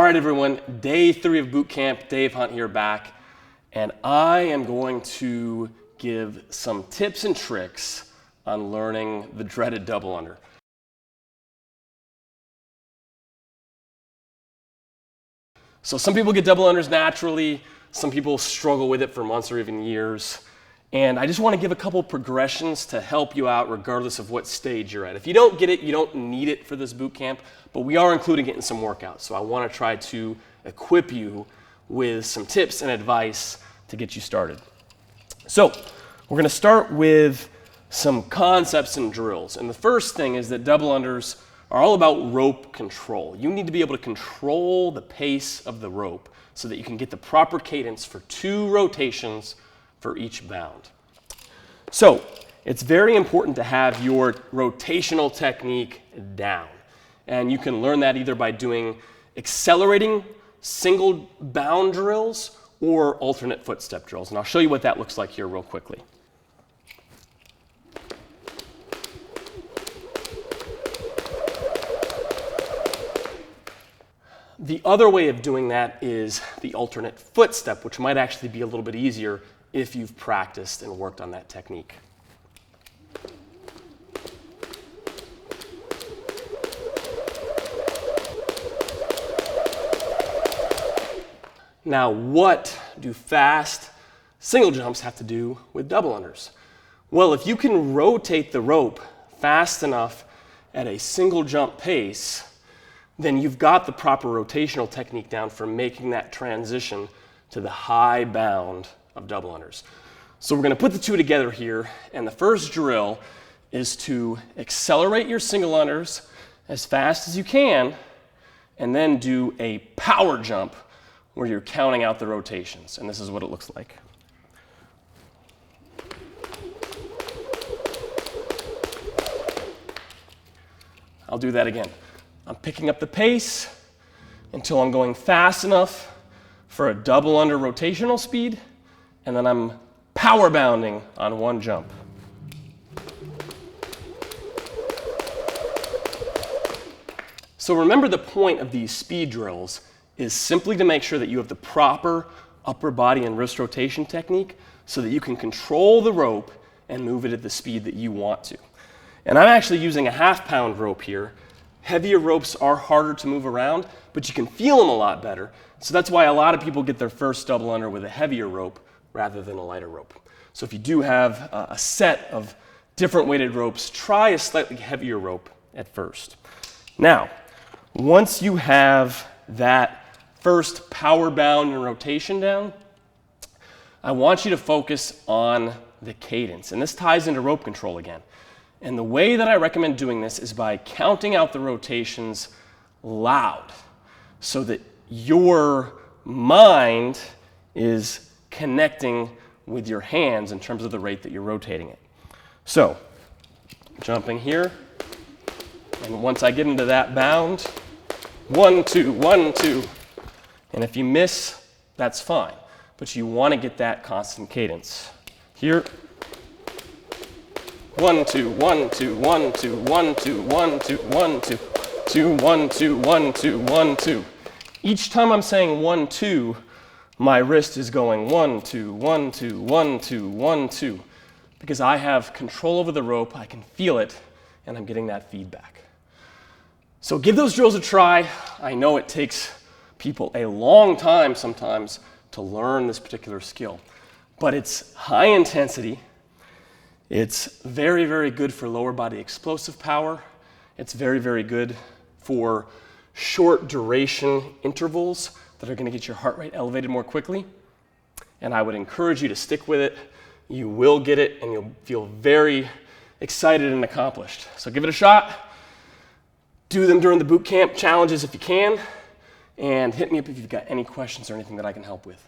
right, everyone, day 3 of boot camp. Dave Hunt here back, and I am going to give some tips and tricks on learning the dreaded double under. So some people get double unders naturally, some people struggle with it for months or even years, and I just want to give a couple progressions to help you out regardless of what stage you're at. If you don't get it, you don't need it for this boot camp, but we are including it in some workouts, so I want to try to equip you with some tips and advice to get you started. So we're going to start with some concepts and drills, and the first thing is that double unders are all about rope control. You need to be able to control the pace of the rope so that you can get the proper cadence for 2 rotations for each bound. So it's very important to have your rotational technique down. And you can learn that either by doing accelerating single bound drills or alternate footstep drills. And I'll show you what that looks like here real quickly. The other way of doing that is the alternate footstep, which might actually be a little bit easier if you've practiced and worked on that technique. Now, what do fast single jumps have to do with double unders? Well, if you can rotate the rope fast enough at a single jump pace, then you've got the proper rotational technique down for making that transition to the high bound of double unders. So we're going to put the two together here, and the first drill is to accelerate your single unders as fast as you can, and then do a power jump where you're counting out the rotations, and this is what it looks like. I'll do that again. I'm picking up the pace until I'm going fast enough for a double under rotational speed, and then I'm power bounding on one jump. So remember, the point of these speed drills is simply to make sure that you have the proper upper body and wrist rotation technique so that you can control the rope and move it at the speed that you want to. And I'm actually using a half-pound rope here. Heavier ropes are harder to move around, but you can feel them a lot better. So that's why a lot of people get their first double under with a heavier rope rather than a lighter rope. So if you do have a set of different weighted ropes, try a slightly heavier rope at first. Now, once you have that first power bound and rotation down, I want you to focus on the cadence. And this ties into rope control again. And the way that I recommend doing this is by counting out the rotations loud so that your mind is connecting with your hands in terms of the rate that you're rotating it. So, jumping here, and once I get into that bound, 1, 2, 1, 2. And if you miss, that's fine. But you want to get that constant cadence. Here, 1, 2, 1, 2, 1, 2, 1, 2, 1, 2, 1, 2, 2, 1, 2, 1, 2, 1, 2. Each time I'm saying 1, 2, my wrist is going 1, 2, 1, 2, 1, 2, 1, 2. Because I have control over the rope, I can feel it, and I'm getting that feedback. So give those drills a try. I know it takes people a long time sometimes to learn this particular skill, but it's high intensity. It's very, very good for lower body explosive power. It's very, very good for short duration intervals that are going to get your heart rate elevated more quickly. And I would encourage you to stick with it. You will get it, and you'll feel very excited and accomplished. So give it a shot. Do them during the boot camp challenges if you can. And hit me up if you've got any questions or anything that I can help with.